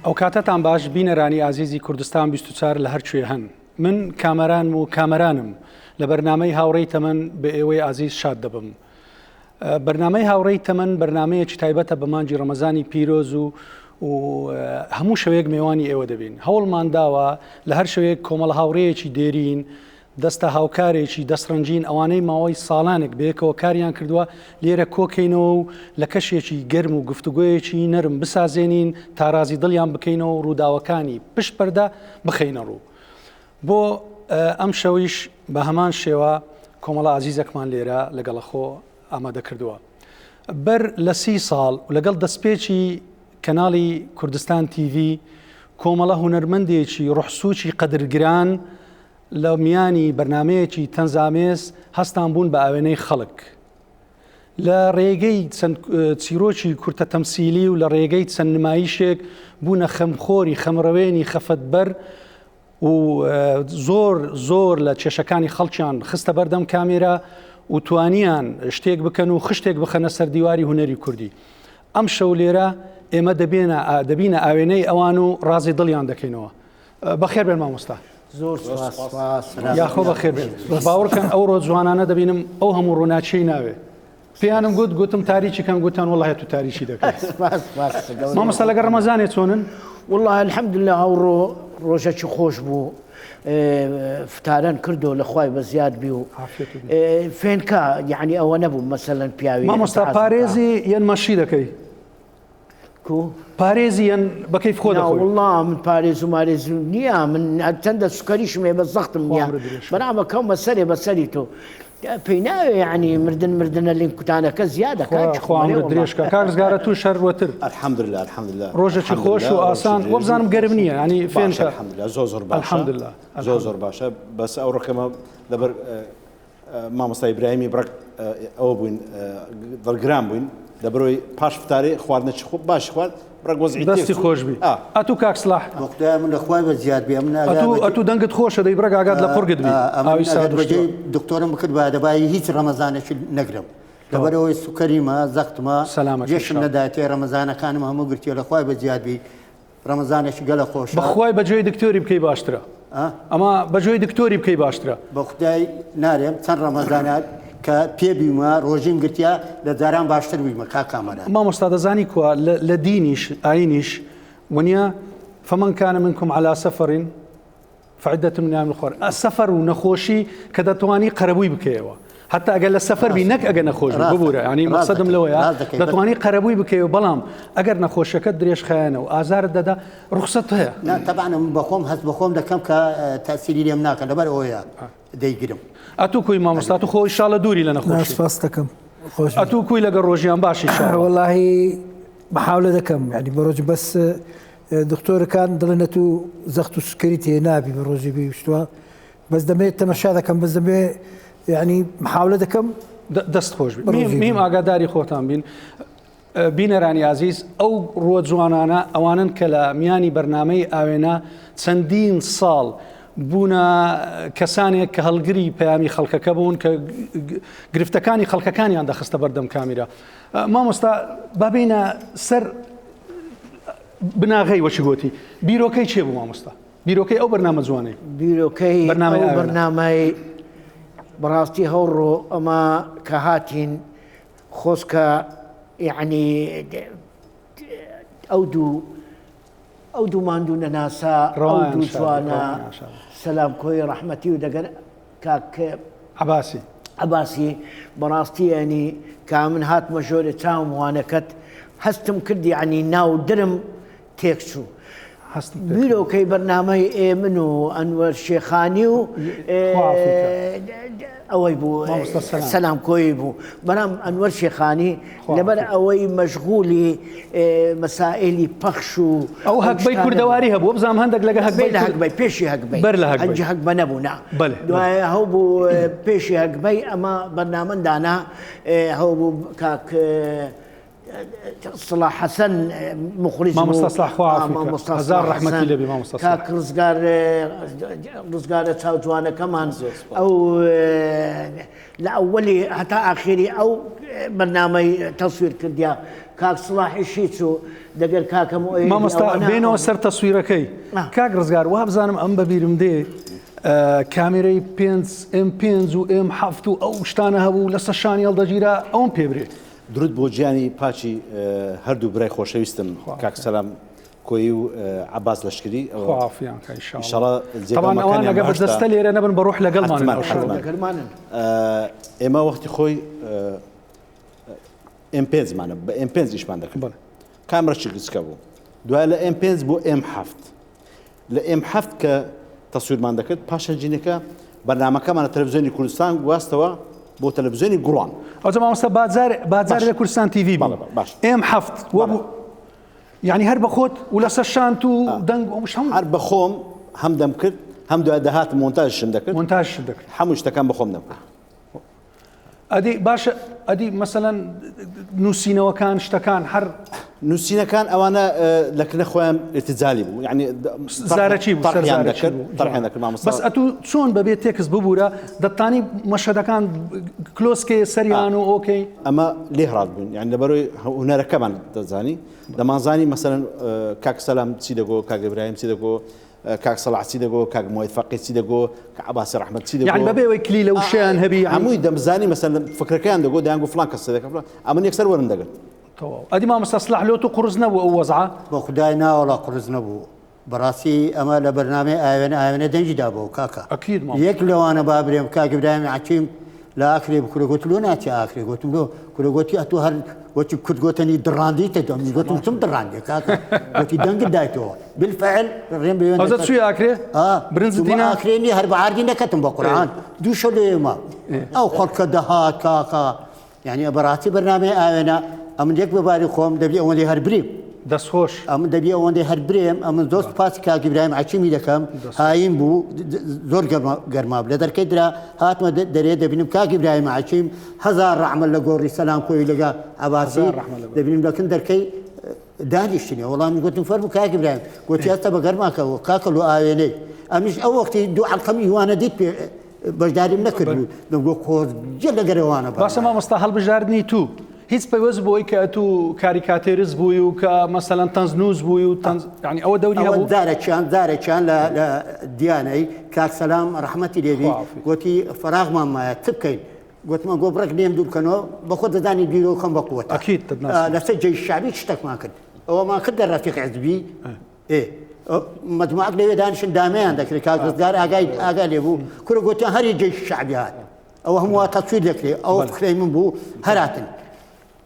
ئەو کاتتان باش بینەرانی ئازیزی کوردستان 24 لە هەرکوێ هەن. من کامەران و کامەرانم لە بەرنامەی هاوڕێی تەمەن بە ئێوەی ئازیز شاد دەبم. بەرنامەی هاوڕێی تەمەن بەرنمەیەکی تایبەتە بە مانجی ڕەمەزانی پیرۆز و هەموو شەوەیەک میێوانی ئێوە دەبین. هەوڵمان داوە لە هەر شەوەیەک کۆمەڵ هاوڕەیەکی دێرین، دەستە هاوکارێکی دەستڕنجین ئەوانەی ماوەی ساڵانێک بەیەکەوە کاریان کردووە لێرە کۆکەینەوە و لە کەشێکی گەرم و گفتوگوۆیەکی نەرم بسازێنین تا رازی دڵیان بکەینەوە و ڕووداوەکانی پشت پەردە بخەینە ڕوو. بۆ ئەم شەویش بە هەمان شێوە کۆمەڵە ئازیزەکمان لێرە لەگەڵەخۆ ئامادە کردووە. بەر لە 30 ساڵ و لەگەڵ دەستپێکی کەناڵی کوردستان TV کۆمەڵە هونەرمەندێکی ڕوحسووکی قەدرگران لە میانی بەرنمەیەکی تەنزامێز هەستان بوون بە ئاوێنەی خەڵک لە ڕێگەی چەند چیرۆکی کورتە تەمسیلی و لە ڕێگەی چەند نمایشێک بوونە خەمخۆری خەمڕەوێنی خەفەتبەر و زۆر لە کێشەکانی خەڵکیان خستە بەردەم کامێرە و توانیان شتێک بکەن و خشتێک بخەنە سەر دیواری هونەری کوردی. ئەم شەو لێرە ئێمە دەبینە ئاوێنەی ئەوان و ڕازی دڵیان دەکەینەوە. بەخێر بێن مامۆستا. زۆر یاخۆ بەخێر بێن. باوەڕکەن ئەو ڕۆ جوانانە دەبینم ئەو هەموو ڕووناچی ناوێ. پێیانم گوتم تاریکی کەم گوتان وڵای تو تاریکی دەکەیت. مامۆستا لەگەڵ ڕەمەزانێ چۆنن؟ والله الحەمدلله ئەو ڕۆژێکی خۆش بوو. فتاران کردو لەخوای بە زیاد بی و فێنکە یعنی ئەوە نەبوو مەسەلەن پیاوی. مامۆستا پارێزی یەن مەشی دەکەی؟ پارێزی یەن بەکەیف خۆ دەخۆی؟ والله من پارێز و مارێز نییە، من چەندە سوکەریشمێ بە زەختم نییە بەنامە کەم بەسەرێ بەسەری تۆ پێی ناوێ یعنی مردنە لین کوتانەکە زیادەکە درێژکە کارزگارە تو شەروەتر. الحەمدلله الحەمدلله ڕۆژێکی خۆش و ئاسان وە بزانم گەرم نییە ینی فێنکە زۆر باشە زۆر باشە بەس ئەو ڕقەمە لەبەر مامۆستا ئیبراهیمی بڕک ئەوە بووین دڵگران بووین لەبەرەوەی پاش فتارێ خواردنەی خوب باش خوارد بڕک وەزعی دەستی خۆش بی. ئەتوو کاکسلاح وەختای من لەخوای بە زیاد بێ من ئەتوو دەنگت خۆشە دەی بڕک ئاگات لە قورگت بی. بەجێ دکتۆرم بکرد بە دەبایی هیچ ڕەمەزانێکی نەگرم لەبەرەوەی سوکەریمە زەختمە جێشم نەداتێ ڕەمەزانەکانم هەموو گرتیە لەخوای بە زیاد بی ڕەمەزانێکی گەلە خۆش بەخوای بەجێی دکتۆری بکەی باشترە. ئەمە بەجێی دکتۆری بکەی باشترە. بە خودای نارێم چەند ڕەمەزانات کە پێبیمە ڕۆژیم گرتیا لە داران باشتر بوویمە کاکامەرە. مامۆستا دەزانی کووە لە دینیش ئاینیش وەنیە فەمەن کانە منکم عەلا سەفەرین فعدەة من ئەیام ئوخەر. سەفەر و نەخۆشی کە دەتوانی قەرەبووی بکەیەوە حتا ئەگەر لە سەفەر بی نەک ئەگە نەخۆش ببوورە ینی مەقسەدم لەوەیە دەتوانی قەرەبووی بکەوە بەڵام ئەگەر نەخۆشەکەت درێژخایەنە و ئازارت دەدا ڕوخسەت هەیە. تەبعاً بەخۆم هەست بەخۆم دەکەم کە تاسیری لێم ناکەن لەبەر ئەوەیە دەیگرم. ئەتوو کوی مامۆستا تو خۆی شاڵە دووری لە نەخۆشی سپاس دەکەم. ئەتوو کوی لەگەڵ ڕۆژیان باشی واللهی بەحاولە دەکەم ینی بەڕۆژ بەس دکتۆرەکان دڵێنە تو زەخت و سکەری تێ نابی بە ڕۆژی بێویستوە بەس دەمێت تەمەشا دەکەم بەس دەمێ ینی محاولە دەکەم دەست خۆش میم ئاگاداری خۆتان بین. بینەرانی عزیز ئەو ڕۆ جوانانە ئەوانن کە لە میانی بەرنمەی ئاوێنە چەندین ساڵ بوونە کەسانێک کە هەڵگری پەیامی خەڵکەکە بوون کە گرفتەکانی خەڵکەکانیان دەخستە بەردەم کامیرە. مامۆستا بابینە سەر بناغی وەچی گوتی بیرۆکەی چێ بوو مامۆستا؟ بیرۆکەی ئەو بەرنامە جوانەی بیرۆکەی بەرنامەی بەڕاستی هەوڕۆ ئەمە کە هاتین خۆزکە یعنی ئەو دوو ماندوو نەناسا ئەو دوو جوانە سەلام کۆی ڕەحمەتی و دەگەن کاک عەباسی بەڕاستی ینی کە من هاتمە ژۆرە چاوم وانەکەت هەستم کرد یعنی ناو درم تێک چوو. بیرۆکەی بەرنامەی من و ئەنوەر شێخانی و ئەوەی بوو سەلام کۆی بوو بەرام ئەنوەر شێخانی لەبەر ئەوەی مەشغولی مەسائلی پەخش و ئەو هەکبەی کوردەواری هەبوو بزانام هەندێک لەگە هەکبەی پێشی هەکبەی ئەنجی هەکبە نەبوونا دوایە هەو بوو پێشی هەکبەی ئەمە بەرنامەندانا هەو بوو کاک صلاح حسن مخرج ما مستصلح خوافك هزار رحمتي لبي ما مستصلح كاك رزقار تاو جوانا كمان او لاولي حتى اخري او برنامج تصوير كرديا كاك صلاح الشيتسو دقر كاك ما مستا بينه سر تصويركي كاك رزقار وهب زانم ام ببيرم دي كاميري بينز ام بينز و ام حفتو او شتانه هبو لسشان يلدجيرا اون بيبري درود بۆ گیانی پاچی هەردوو برای خۆشەویستم کاک سەلام کۆی و عباس لەشکری طبعا ئەوان ئەگە بەدەستە لێرە نەبن بە ڕۆح لەگەڵمان ئێمە وەختی خۆی M5مانە بە M5 ئیشمان دەکەن کامرەی گچکە بوو دوای لە M5 بۆ M7 لە M7 کە تەسویرمان دەکرد پاشە جینەکە بەرنامەکەمانە تەلەڤیزیۆنی کوردستان گواستەوە بۆ تەلەڤیزیۆنی گوڵان ئەوجا مامۆستا بازار لە کوردستان تیڤی M7 وەبوو یعنی هەر بە خۆت و لەسەر شانت و دەنگ هەر بە خۆم هەم دەم کرد هەم دوای دەهات مۆنتاژشم دەکرد هەموو شتەکان بە خۆم دەکرد ئەدی باشە ئەدی مەسەلەن نووسینەوەکان شتەکان هەر نووسینەکان ئەوانە لەکنە خۆیان ارتجالی بوو یعنی زارەکی بوو بەس ئەتوو چۆن بەبێت تێکس ببوورە دەتانی مەشهدەکان کلۆسکێ سەریان و ئۆکەی ئەمە لێ هەڵات بوون یعنی لەبەرەوەی هونەرەکەمان دەزانی دەمانزانی مەسەلەن کاک سەلام چی دەگۆ کاک ئیبراهیم چی دەگۆ کاک سەلاح چی دەگۆ کاک موعید چی دەگۆ کە عەباسی ڕەحمەت چی دەگۆ یعنی بەبێەوەی کلی لە وشیان هەبی هەمووی دەمزانی مەسەلەن فکرەکەیان دەگۆ دەیانگو فڵان کەس دەکە فڵان ئەمە یەکسەر وەرم دەگرن ئەدی مامۆستا سلاح لۆت و قورس نەبوو ئەو وەزعە بۆ خودای ناوەڵا قورس نەبوو بەڕاستی ئەمە لە بەرنامەی ئاوێنە دەنجیدا بۆ کاکە یەک لەوانە با برێم کاک ئیبراهیم حەکیم لە ئاخرێ بکورەگوت لۆ ناچی ئاخرێ گوتم لۆ کورەگوتی ئەتوو هەر وەتی کورتگوتنی دڕاندیتە دەمی گوتم چم دڕاندێ کاکە وەتی دەنگت دایتەوە بالفعل ڕێم بێ ئەوزە چوی ئاکرێ برنج دینا ئاخرێنی هەر بەعاردی نەکەتم بە قورئان دوو شەو لە ئێمە ئەو خەڵکە دەهات کاکە یعنی بەڕاستی بەرنامەی ئاوێنە ئەمن یەک بەباری خۆم دەبی ئەوەندەی هەر بریم دەستخۆش ئەمن دەبی ئەوەندەی هەر برێم ئەمن دۆست پاسی کاک ئیبراهیم حەکیمی دەکەم هایم بوو زۆر گەرما لە دەرکەی درا هاتمە دەرێ دەبینم کاک ئیبراهیم حەکیم هەزار ڕەحمەت لە گۆڕی سەلام کۆی لەگە عەباسی دەبینم لەکن دەرکەی دانیشتنی وەڵامی گوتم فەرموو کاک ئیبراهیم گوتی هەستا بە گەرماکەوە کاکە لۆ ئاوێنەی ئەمیش ئەو وەختی دوو عەڵقەمی هیوانە دیت پێ بەشداریم نەکردبوو دەمگۆ خۆرجە لە گەرەوانە باشە مامۆستا هەڵبژاردننی تو هیچ پەیوەست بۆی کە تو کاریکاتێرز بووی و کە مەسەلەن تەنزنووس بووی و یعنی ئەوە دەوری هەبوو دارێکیان لە دیانەی کاک سەلام ڕەحمەتی لێبی گوتی فەراغمان مایە چ بکەین گوتمان گۆ بڕێک لێم دوور بکەنەوە بە خۆ دەزانی بیرۆ خەم بە قووەتە لەسەر جێی شعبی شتێکمان کرد ئەوەمان کرد دە ڕەفیق حیزبی مجموعەک لەوێ دانیشن دامەیان دەکرێت کاک ڕزگار ئاگای لێ بوو کورە گوتیان هەری جێی شعبی هات ئەوە هەموو تەسویر دەکرێت ئەوە فکرەی من بوو هەراتن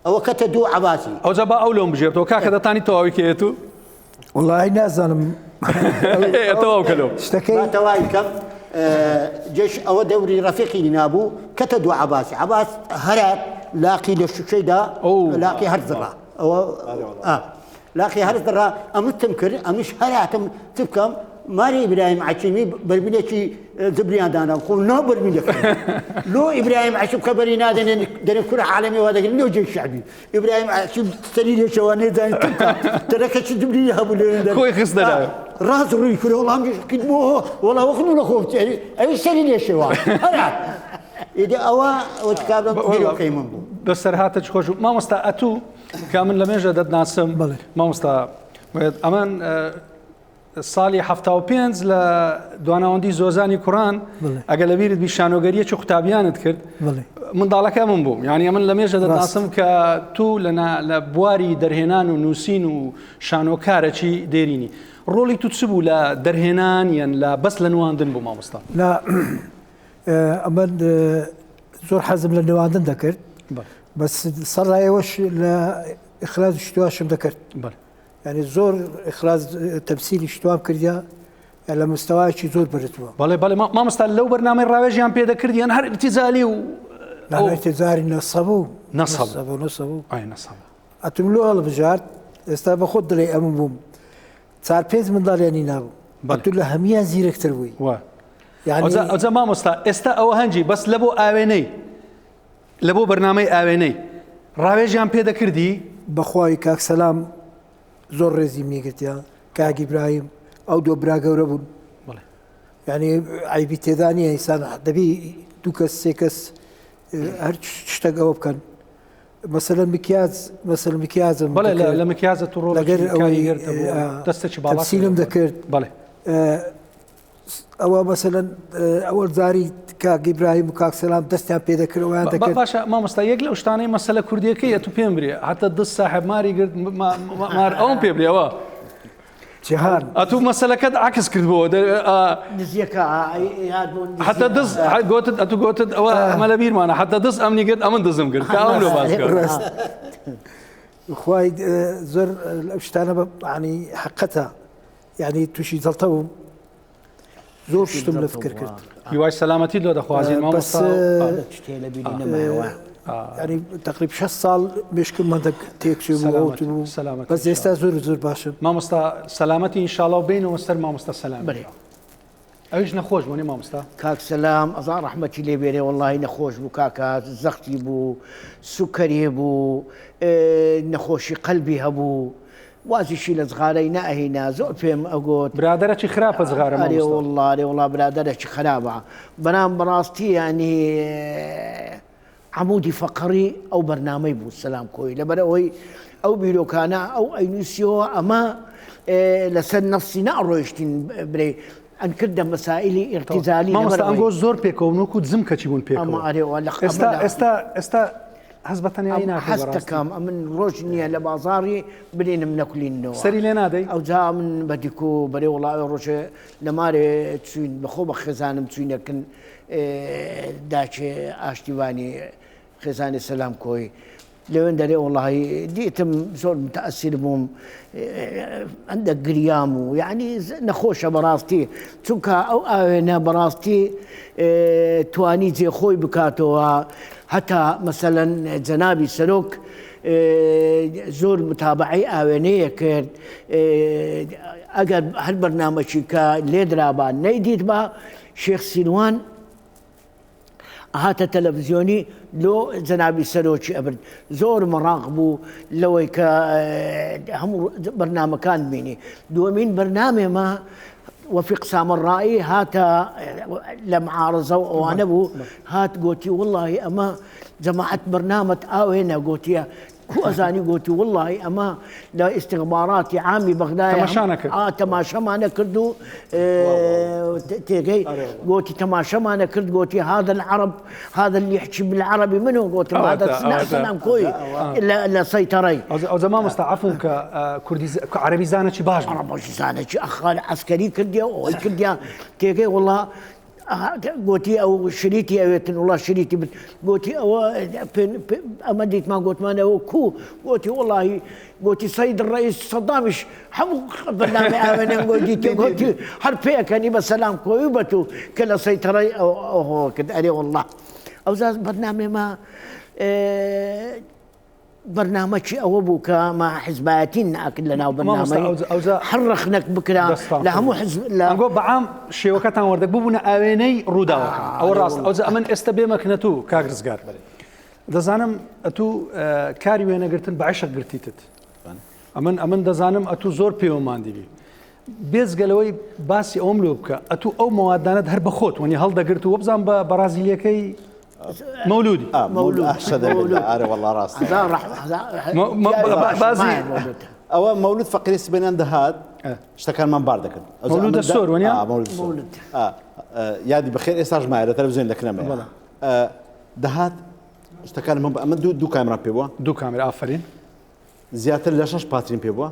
ئەوە کەتە دوو عەباسی ئەوجا با ئەو لۆم بژێرتەوە کاکە دەتانی تەواوی کێتو وڵی نازانم تەواو کەلۆ شتەکەی تەواوی کەم جێش ئەوە دەوری ڕەفیقی نابوو کەتە دوو عەباسی عەباس هەرات لاقی لە شوشەیدا لاقی هەرزڕا ئەوە لاقی هەرزڕا ئەمتم کرد ئەمیش هەراتم چ بکەم ماری ئیبراهیم حەکیمی بەربینێکی زبریان دانا خۆ ناو بەربینەکەن لۆ ئیبراهیم حەکیم کە بەری نادەنێن دەرێ کورە عالەمی وا دەگرن لێو جێی شعبی ئیبراهیم حەکیم سەری لێشەوە نێزانێت چ بکە تەرەکەی زبری هەبوو لێ خۆی خستەدا ڕاست ڕووی کورە وەڵام کردبووە وەڵا وەخن لە خۆ ئەوی سەری لێشەوە هەرات ئیدە ئەوە وتکابم بیرۆکەی من بوو بەسەر هاتە خۆش مامۆستا ئەتوو کە من لە مێژە دەتناسم مامۆستا ئەمان ساڵی 75 لە دواناوەندی زۆزانی کوڕان ئەگە لەبیرت بی شانۆگەریەکی قوتابیانت کرد منداڵەکە من بووم یعنی ئەمن لە مێژە دەتناسم کە تو لە بواری دەرهێنان و نووسین و شانۆکارەکی دێرینی ڕۆڵی تو چ بوو لە دەرهێنان یان لە بەس لە نواندن بوو مامۆستا لا ئەمە زۆر حەزم لە نواندن دەکرد بەس سەرایەوەش لە ئیخراج شتواشم دەکرد يعني زور إخراج تمثيلي شتوام كرديا على مستوى شيء زور برتوا. بالي ما مستوى لو برنامج راويج يام بيدا كردي أنا هر ابتزالي لا ابتزالي نصبوا أي نصبوا. أتملوا على بجار استبى خد لي أمم صار بيز من دار يعني نابو. أتقول له همية زيرك تروي. يعني أذا ما مستوى أو هنجي بس لبو آويني لبو برنامج آويني راويج يام بيدا كردي بەخوای کاک سەلام زۆر ڕێزی میگرتیا کاک ئیبراهیم ئەو دۆ برا گەورە بوون یعنی عیبی تێدا نیە ئینسان دەبی دوو کەس سێ کەس هەر شتێک ئەوە بکەن مثلا مکیازم بەڵێ لە مکیازە تو لەگەر ئەوەی دەستێکی باڵا تەمسیلم دەکرد بەڵێ ئەوە مثلەن ئەوە زاری کاک ئیبراهیم و کاک سەلام دەستیان پێ دەکرد ئەویان دەکرد باشە مامۆستا یەک لەو شتانەی مەسەلە کوردیەکەیە تو پێم برێ حتى دەست صاحب ماری گرت مار ئەوم پێ برێەوە جیهان ئەتوو مەسەلەکەت عکس کردبەوە نزیەکە حتى دەست گوتت ئەتو گوتت ئەوە ئەمە لە بیرمانە حتى دەست ئەمنی گرت ئەمن دەزم کرد کە ئەم لۆ باز کرد خوای زۆر ئەو شتانە ینی حقەتە یعنی تووشی دڵتە بووم زۆر شتم لە فکر کرد هیوای سەلامەتی لۆ دەخوازیین مامۆستا ینی تقریب 6 ساڵ مشکمە تێکچێ بوو بەس ئێستا زۆر باشم مامۆستا سەلامەتی ئینشاڵڵا و بینەوە سەر مامۆستا سەلام ئەویش نەخۆش بوونی مامۆستا کاک سەلام ئەزان ڕەحمەتی لێ بێرێ وەڵڵاهی نەخۆش بوو کاکە زەختی بوو سوکەری بوو نەخۆشی قەلبی هەبوو وازیشی لە زغارەی نائهینا زۆر پێم ئەگوت برادەرێکی خراپە زغارە وڵڵ برادەرێکی خراپە بەنام بەڕاستی ینی عمودی فەقەری ئەو بەرنامەی بوو سەلام کۆی لەبەرەوەی ئەو بیرۆکانە ئەو ئەینوسیەوە ئەمە لەسەر نەفسی ناڕۆیشتین برێ ئەن کردە مەسائلی ئێرتیزالی ئەنگۆ زۆر پێکەوەنکو زم کەچی بوون پێ ئێستا هەز بەتەنایی هەستەکەم ئەمن ڕۆژ نییە لە بازاڕی بنێنم نەکولینەوە سەری لێ نادەی ئەو جا من بەدیکۆ بەرێ وڵاوی ڕۆژێ لە مارێ چوین بەخۆ بە خێزانم چوینەکن داچێ ئاشتیوانی خێزانی سەلام کۆی لەوێن دەرێ وڵی دیتم زۆر متەئەسیر بووم ئەندە گریام و یعنی نەخۆشە بەڕاستی چونکە ئەو ئاوێنە بەڕاستی توانی جێخۆی بکاتەوە هەتا مەسەلەن جەنابی سەرۆک زۆر متابعی ئاوێنەیە کرد ئەگەر هەر بەرنامەی کە لێدرابان نەیدیت بە شێخ سینوان هاتە تەلەڤیزیۆنی لۆ جەنابی سەرۆکی ئەبرد زۆر مەڕاق بوو لەوەی کە هەموو بەرنامەکان بینی دووەمین بەرنامێمە وەفیق سامەڕایی هاتە لە معارەزە و ئەوانە بوو هات گوتی وڵڵی ئەمە جەماعەت بەرنامەت ئاوێنە گوتیە کو ئەزانی گوتی وڵڵی ئەمە لە ئیستیخباراتی عامی بەغدای تەماشەمانە کرد و تێگەی گوتی تەماشەمانە کرد گوتی هذا العرب هذا اللي يحكي بالعربي منه قلت هذا سلام كوي لا سيطري او زمان مستعفوا كردي عربي زانتي باش عربي زانتي اخال عسكري كرديا او كرديا تيجي والله قوتي او شريتي اويتن والله شريتي قوتي او امديت ما قلت ما انا كو قوتي والله قوتي سيد الرئيس صدامش حمو برنامج امن قوتي حرفيا كان بس سلام كويبتو كلا سيطري او هو كده عليه والله او زاد برنامج ما برنامجي او بوكا مع حزباتين اكل لنا وبرنامج حرخنك بكره لا مو حزب لا نقول بعام شيوكتان وردك بوبنا اويني رودا او راس او زمن استبي مكنتو كاغرزغار دزانم اتو كاري وين قرتن بعشق قرتيتت امن دزانم اتو زور بيوماندي بيز قالوي باسي اوملوبكا اتو او موادانات هر بخوت وني هل دقرتو وبزان برازيليكي مولودي مولود احسد عارف والله راسي بازي او مولود فقير سبنان دهاد اشتكى من باردك مولود السور ونيا مولود السور يادي بخير اساج معي التلفزيون لكنا دهاد اشتكى من دو كاميرا بيبوا دو كاميرا افرين زياتر لاشش باترين بيبوا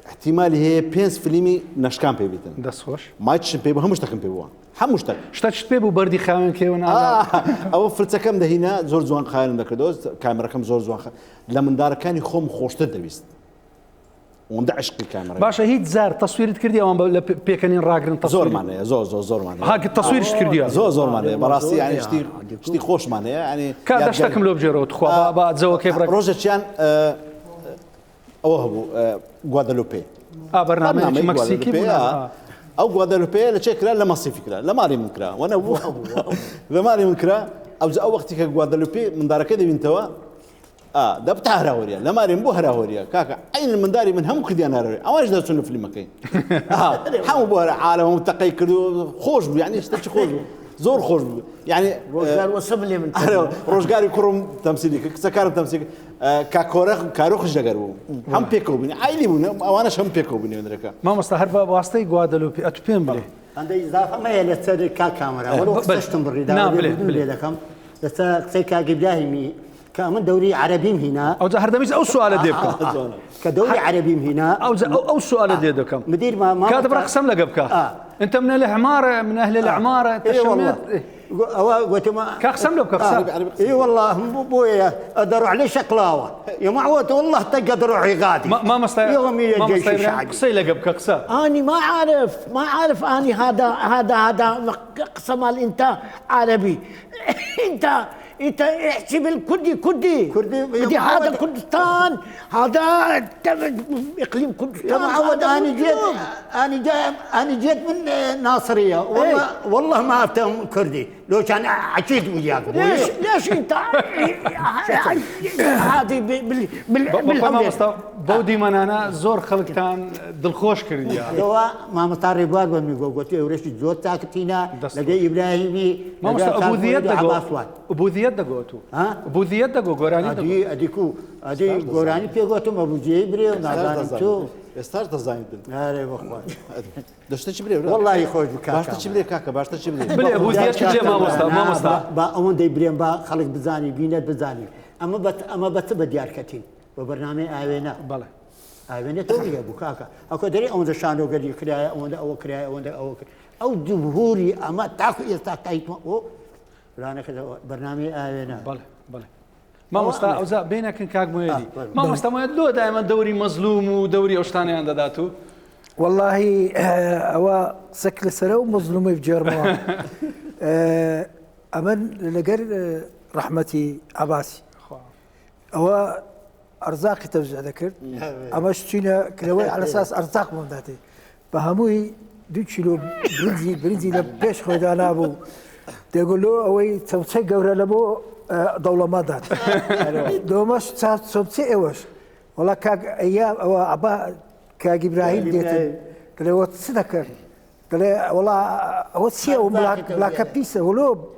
احتمال هي بينس فيلمي نشكان بيبيتن دسوش مايتش بيبوا همش تكن بيبوا همش تك شتاش بيبو بردي خاون كيونا او فرتكم ده هنا زور زوان خاين دكدوز كاميرا كم زور زوان لمن دار كان يخوم خوشت دبيست وند عشق الكاميرا باشا هيت زار تصوير كردي او بيكنين راقرن تصوير زور معناها زور معناها هاك التصوير كردي زور معناها براسي يعني شتي خوش معناها يعني كادش تكم لو بجيرو تخوا با تزو كيف روجتشان اوهبو غوادالوبي برنامج مكسيكي او غوادالوبي لشكرا لما صيفكرا لما لي منكرا وانا لما لي منكرا او وقتك غوادالوبي من دار كده بنتوا دەبتا هەراوەریە لە مارێن بۆ هەراوەریە کاکە عین منداری من هەموو کردیان هەراوەری ئەوانش دەچون فیلمەکەی هەموو بۆ عالەمە متەقەی کرد و خۆش بوو یعنی شتێکی خۆش بوو زۆر خۆش بوو یعنی ڕۆژگار وەسەب لێ من ڕۆژگاری کوڕم تەمسیلی کرد کچەکارم تەمسیل کارۆخش دەگەر بوو هەم پێکەوە بووین عیلی بوون ئەوانەش هەم پێکەوە بوون نێونەرەکە مامۆستا هەر بە واستەی گوادەلوپی ئەتو پێم بڵێ ئەندەی ئیزافەمەیە لەسەر کامەرا وەڵۆ قسەشتم بڕیدا لێ دەکەم لەسەر قسەی کاک ئیبراهیمی کە من دەوری عەرەبیم هینا ئەوجا هەردەمیز ئەو سوالە دێ بکەم کە دەوری عەرەبیم هینا ئەو سوالە دێ دەکەم مدیر ما كاتب رقصم لك بكا انت من العماره من اهل العماره انت والله قلت ما كاقسم له بكا اي والله بويا ادروا عليه شقلاوه يا معود والله تقدروا عقادي ما مستطيع يوم يجي الشعب قصي لك بكا قصه اني ما عارف اني هذا قسم انت عربي انت احكي بالكردي بدي هذا كردستان هذا اقليم كردستان يا معود انا جيت من ناصريه والله ما افتهم كردي لو كان عشيت وياك ليش انت هذه بالهوية بودي من انا زور خلقتان دلخوش كرديا لو ما مطار بار بمي قلت ورش زور تاكتينا لقي ابراهيمي ما مست ابو ذياد دغو ابو ذياد دغوتو ابو ذياد دغو غوراني ادي اديكو ادي غوراني بيغوتو ابو جيبري ونادان تو استاش دزايندن اري بخوا دشت چی بری والله خوش بك باشتا چی بری کاکا باشتا چی بری بلی ابو ذياد چه ما مست با اون دي بريم با خلق بزاني بينت بزاني اما بس بديار كتين وبرنامج اوينا بله اوينا تو يا ابو كاكا اكو دري اون شانو غدي كرايا اون او كرايا اون او جمهوري اما تاكو يستاكايت او رانا كذا برنامج اوينا بله ما مستا اوزا بينك كاك مويدي ما مستا مويد لو دائما دوري مظلوم ودوري اوشتاني عند داتو والله او سكل سرو مظلوم في جرما امن لقر رحمتي عباسي او ارزاق توزع ذكر اما شتينا كلوي على اساس ارزاق من ذاتي فهموي 2 كيلو برنزي لبيش خدانا ابو تقول له اوي توصي قوره لبو دولة ما دات دوماش صوبتي اوش والله كاك ايام او ابا كاك ابراهيم ديت قال له تصدق قال والله هو سيو بلا كابيسه ولو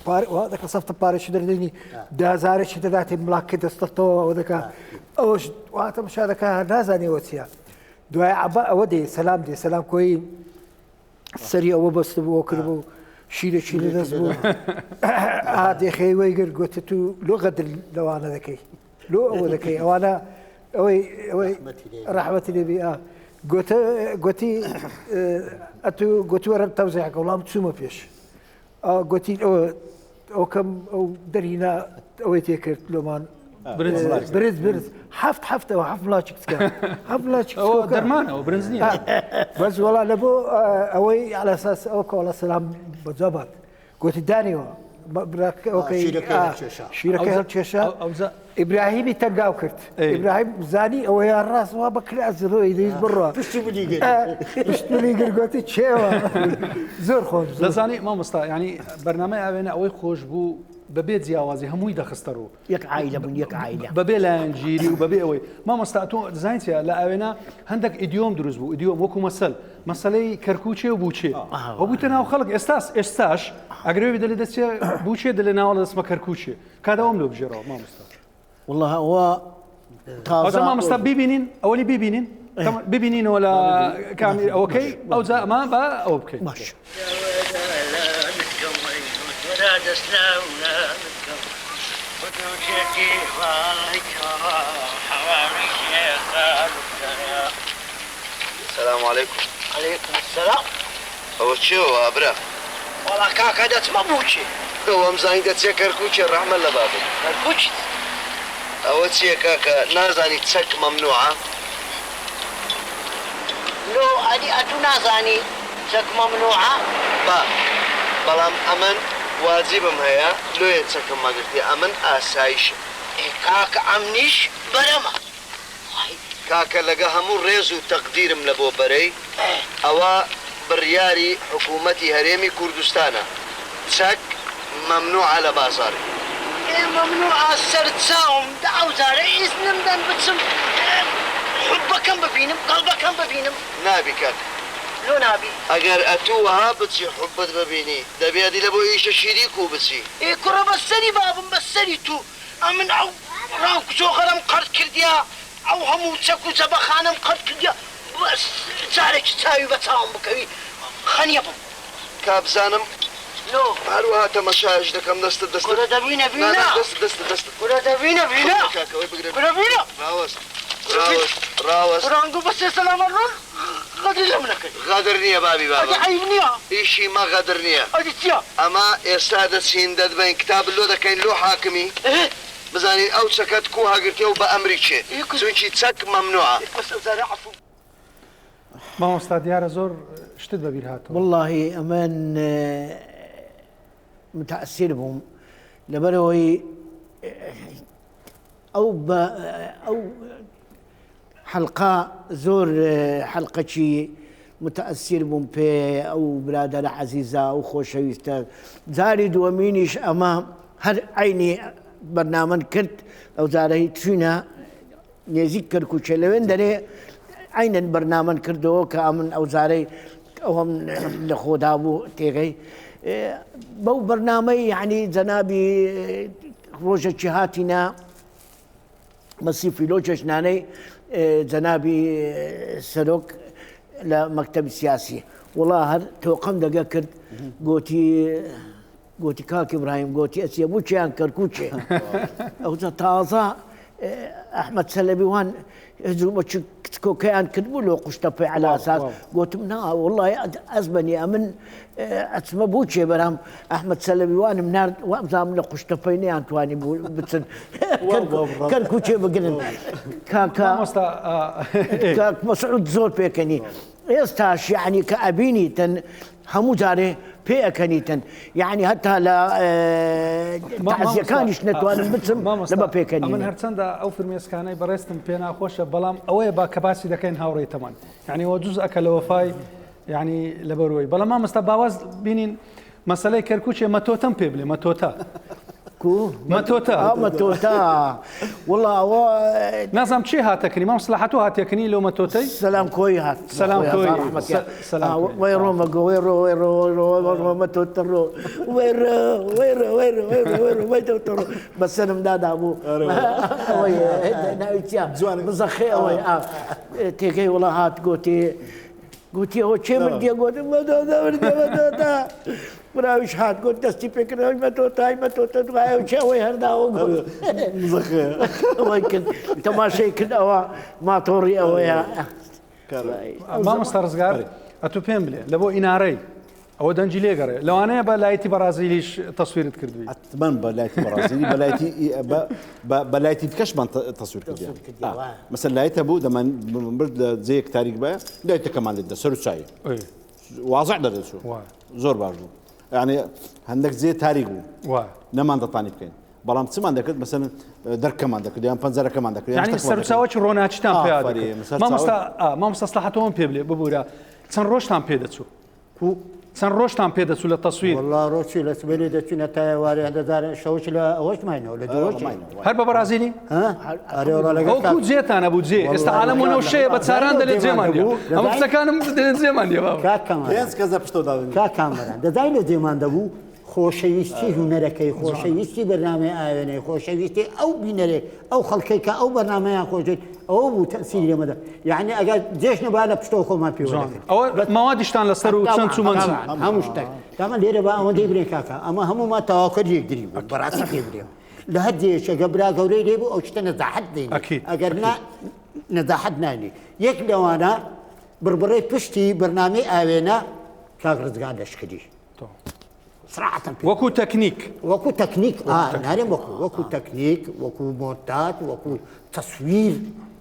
وهذاك صفت بارش دردني دازارش دات ملاك دستو وذاك اوش وقت مش هذاك نازني وسيا دعاء ابا ودي سلام دي سلام كوي سريع وبس وكربو شيله نزبو هذه خي ويقر قلت تو لو غدر لو انا ذكي لو هو ذكي وانا وي رحمتي لي قلتي اتو قلت ورا توزيعك والله متسومه فيش قلتي او كم او درينا او تيكرت لومان برز حفت وحف ملاچك تكا حف ملاچك او درمان او برنزني بس والله لبو اوي على اساس اوكي والله سلام بجبر قلت داني براك اوكي شيركه الشاشه ابراهيم تنقاو كرت ابراهيم زاني او يا الراس ما بكر ازرو يديز برا بشتي بلي قلت تشيوا زور خوش لزاني ما مستا يعني برنامج اوينا اوي خوش بو ببيت زياوازي هموي دخسترو يك عائله من يك عائله ببي لانجيري وببي اوي ما مستاتو زاينتيا لا اوينا عندك اديوم دروز بو اديوم وكو مسألة كركوتشي وبوتشي وبوتنا خلق استاش اقربي دلي دسي بوتشي دلي ناول اسمه كركوتشي كذا املو بجرو ما مستا والله هو طازه ما مستا بيبينين اولي بيبينين بيبينين ولا كامل اوكي او زا ما با اوكي ماشي السلام عليكم. عليكم السلام. هو شو أبرا؟ والله كاكا دات ما بوشي. هو مزاين دات كركوتشي الرحمة لبابي. كركوتشي. هو تسي كاكا نازاني تسك ممنوعة. لو أدي أتو نازاني تسك ممنوعة. بلام أمن واجبم هيا لو يتسك ما قلتي أمن آسايش. كاكا أمنيش برما. كاكا لقى همو ريزو تقديرم لبو بري أوا برياري حكومتي هريمي كردستانا تسك ممنوع على بازاري ممنوع السرتساوم دعو زاري إذنم دن بتسم حبكم ببينم قلبكم ببينم نابي كاك لو نابي اگر اتوها بتشي حبت ببيني دبي ادي لبو ايش شريكو بتشي إيه كرة بسني بابم بسني تو أمن أو رانك زوغرم قرد كرديا أو همو تسكو زبخانم قرد كرديا بس زارك تساوي بتاهم بكوي خنيبم كابزانم لو هروها تمشاج دكم دست كرة دبينا بينا دست كرة دبينا بينا كرة بينا راوس رانكو بس سلام الرول غادر لمنك غادرني يا بابي أدي بابا عيبني ايشي ما غادرني أدي تيا اما استاذ سيندد بين كتاب اللو كاين لو حاكمي إيه بزاني او سكت كوها قلتيو بامريكا سويتشي تسك ممنوعه بس زاري عفو ما استاذ دیارە زۆر شتت بەبیر هاتەوە والله أمان متأثر بهم لبروي أو حلقة زور حلقة شي متأثر بهم في أو بلاد العزيزة أو خوشويستا زاري دومينيش أما هر عيني برنامج كنت أو زاري تشينا يذكر كوشلوين دري عين البرنامج كردو كامن أو زاري أو هم لخودابو تيغي بو برنامج يعني زنابي روجة شهاتنا مصيفي لوجش ناني زنابي سلوك لمكتب السياسي والله هر توقم دقا كرد قوتي كاك إبراهيم قوتي أسيا بوشي أنكر كوشي أو تازا أحمد سلبيوان هزومة كوكيان كتبوا له قشطفي على أساس قلت منها والله أزبني أمن أسمى بوشي برام أحمد سلبيوان منار وأمزام له قشطفيني أنتواني بتسن كان كوشي بقلن كاك مسعود زول بيكني يستاش يعني كأبيني تن همو زاري بيكنيتن يعني حتى لا تعزية كانش نتوان بتسم لما بيكني من هرتسندا أو في المسكاني برستم بينا خوش بلام أوي با كباسي دكين هاوري تمان يعني هو جزء أكل وفاي يعني لبروي بلا ما مستباوز بينين مسألة كركوشة متوتم بيبلي متوتا متوتا متوتا والله نظام شي هاتكني ما مصلحته هاتكني لو متوتي سلام كوي هات سلام كوي سلام ويرو مقو ويرو متوترو ويرو متوترو بس انا مداد ابو وي نايتيا مزخي وي تيجي والله هات قوتي هو شي بدي قوتي متوتا براوش هات قلت دستي فكرة ما توتا تغاية وشاوي هردا وقول مزخي ويمكن تماشي كده أو ما توري أو يا ما مسترزقار أتو بيمبلي لبو إناري أو دنجي ليغري لو أنا بلايتي برازيليش تصوير تكردوي أتمنى بلايتي برازيلي بلايتي كشبان تصوير كردي مثلا لايتي أبو دمان برد زيك تاريخ بقى لايتي كمان لده سرو شاي واضح ده شو زور بارجو يعني عندك زي تاريخ نمان دطاني بكين بلام تسمع عندك مثلا درك كمان عندك يعني بنزرة كمان عندك يعني سرساوش روناتشتان بيادك ما مستصلحتهم بيبلي ببورا سنروشتان بيدتسو سنروشتان بيدتسو للتصوير والله روشي لسبيلي دتشنا تاي واري هذا دار شوش لا وش ماينه ولا دوش هرب برازيلي ها اري والله او كود زيت انا ابو زي استعلموا وشي بتساران دل زيمان اما سكانم دل زيمان يا بابا كا كمان لينس كذا بشتو داوين كا كمان ده دايله زيمان دبو خوشويستي هنركي خوشويستي برنامج آيوني خوشويستي أو بينري أو خلقيك أو برنامج خوشي أو تأثير ماذا يعني أجا جيش نبالا بشتوكو ما فيه أو مواد يشتغل لسترو تشنتو منزل هم مشتاق طبعا ليه بقى ما ديبري كاكا أما هم ما توكل يقدري براسي يقدري لهدي شيء قبل قولي ليه أو شتنا زحد ديني أكيد أجرنا نزحد ناني يكلو أنا بربريت بشتي برنامج آيونا كاغرز قاعد أشكدي صراحة وكو تكنيك نعم وكو تكنيك وكو مونتاج وكو تصوير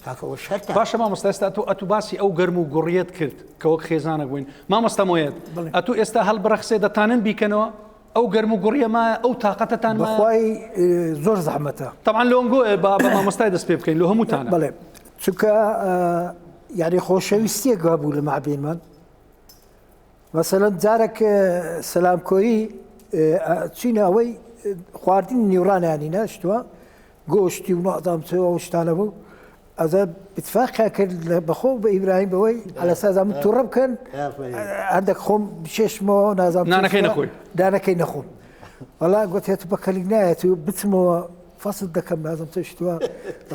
هكا وشرط باشا ما مستستا اتو باسي او قرمو قريت كرت كوك خيزانك وين ما مستمويت اتو استا هل برخصي دتانن بيكنوا او قرمو قريه ما او طاقتتان ما بخواي زور زحمتها طبعا لو نقول بابا ما مستايدس بيبكين لو همو تانا بلى شكا يعني خوشويستي قابول مع بينمان مثلا جارك سلام كوري تشينا وي خواردنی نیورانیانی ناشتووە گۆشتی و نازامچەوە و شتانە بوو ئەزە بتفاقا کرد بەخۆ بە ئیبراهیم بەوەی هەلە سازام تووڕە بکەن هەندێک خۆم بشێشمەوە نازام دانەکەی نەخۆم وەڵا گوتێت بە کەلیک نایەت و بچمەوە فەسڵ دەکەم نازم چەشتووە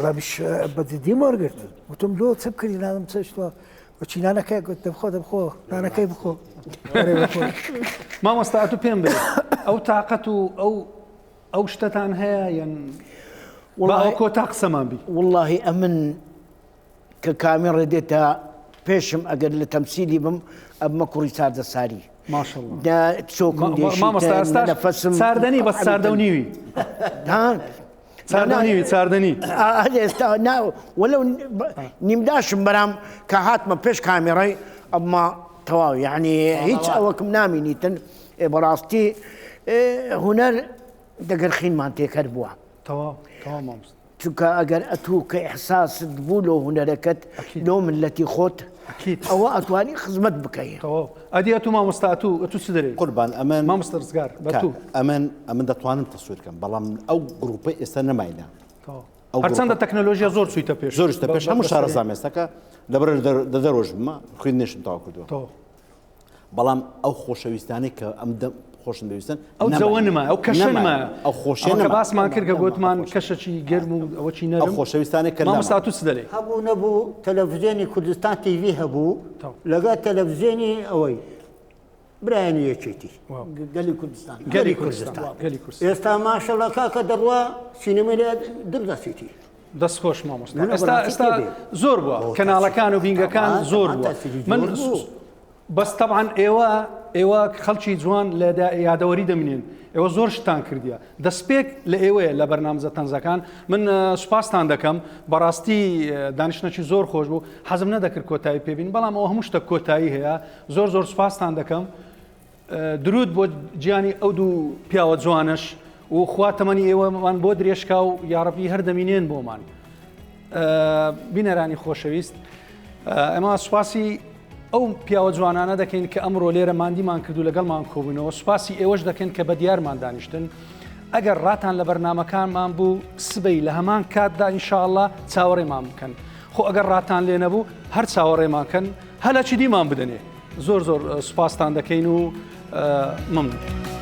ڕەبیش بەجددی وەرگرت وتم لۆ چ بکردی نازم چەشتووە وچی نانەکەی گوت دەبخۆ نانەکەی بخۆ مامۆستا تو پێم بێت ئەو تااقەت و ئەو شتتان هەیە یان ئەو کۆتا قسەمان بی والله ئەمن کە کامێڕێ دێتە پێشم ئەگەر لە تەمسیلی بم ئەمە کوڕی چاردە ساری ساردنی بە ساردە و نیوی چاردنی ئێستا وەلو نیمداشم بەرام کە هاتمە پێش کامێڕی ئەمما تەواو یعنی هیچ ئەوەکم نامینیتن بەڕاستی هوەر دەگەر خینمان تێکرد بووە چونکە ئەگەر ئەتوو کە ئەحساست بوو لۆ هوەرەکەت لۆ ملەتی خۆت ئەوە ئەتوانی خزمەت بکەیت ئەدی ئەتوو مامۆستا ئەتوو چ دەرێت قوربان ئەمن مامۆستا ڕزگار ئەمن دەتوانم تەسویرکەم بەڵام ئەو گروپی ئێستا نەماینە هەرچەندە تەکنۆلۆژیا زۆر چوویتە پێش زۆرشتە پێش هەموو شارە زامێستەکە لەبەر دەدەڕۆژ بمە خوێندنێشم تاوا کردووە بەڵام ئەو خۆشەویستانی کە ئەم خۆشن دەویستن ئەو جەوە نما ئەو کەشە نما ئەو خۆشیە باسمان کرد کە گوتمان کەشەی گەرم و ئەوەی نەرم ئەو خۆشەویستانی کە مامۆستا تو چ دەڵێ هەبوو نەبوو تەلەڤیزیۆنی کوردستان تیڤی هەبوو لەگەڵ تەلەڤیزیۆنی ئەوەی برایانی یەکێتی گەلی کوردستان ئێستا ماشەڵڵا کاکە دەڕوا سینەمای دەردەسیتی دەستخۆش مامۆستا ئێستا زۆر بووە کەناڵەکان و بینگەکان زۆر بووە من بەس تەبعاً ئێوە خەڵکی جوان لە یادەوەری دەمێنن ئێوە زۆر شتان کردیە دەستپێک لە ئێوەیە لە بەرنامزە تەنزەکان من سوپاسان دەکەم بەڕاستی دانیشتنەکی زۆر خۆش بوو حەزم نەدەکرد کۆتایی پێبین بەڵام ئەوە هەموو شتە کۆتایی هەیە زۆر سوپاسان دەکەم درود بۆ گیانی ئەو دوو پیاوە جوانش و خوا تەمەنی ئێوەمان بۆ درێژکا و یاڕەبی هەر دەمینێن بۆمان بینەرانی خۆشەویست ئەمە سوپاسی ئەو پیاوە جوانانە دەکەین کە ئەمڕۆ لێرە مادیمان کردو لەگەڵمان کۆبوونەوە سوپاسی ئێوەش دەکەن کە بە دیارمان دانیشتن ئەگەر ڕاتان لە بەرنامەکانمان بوو سبەی لە هەمان کاتدا ئینشاءڵڵا چاوەڕێمان بکەن خۆ ئەگەر ڕاتان لێ نەبوو هەر چاوەڕێمانکەن هەلە چی دیمان بدەنێ زۆر سوپاسان دەکەین و ممنون.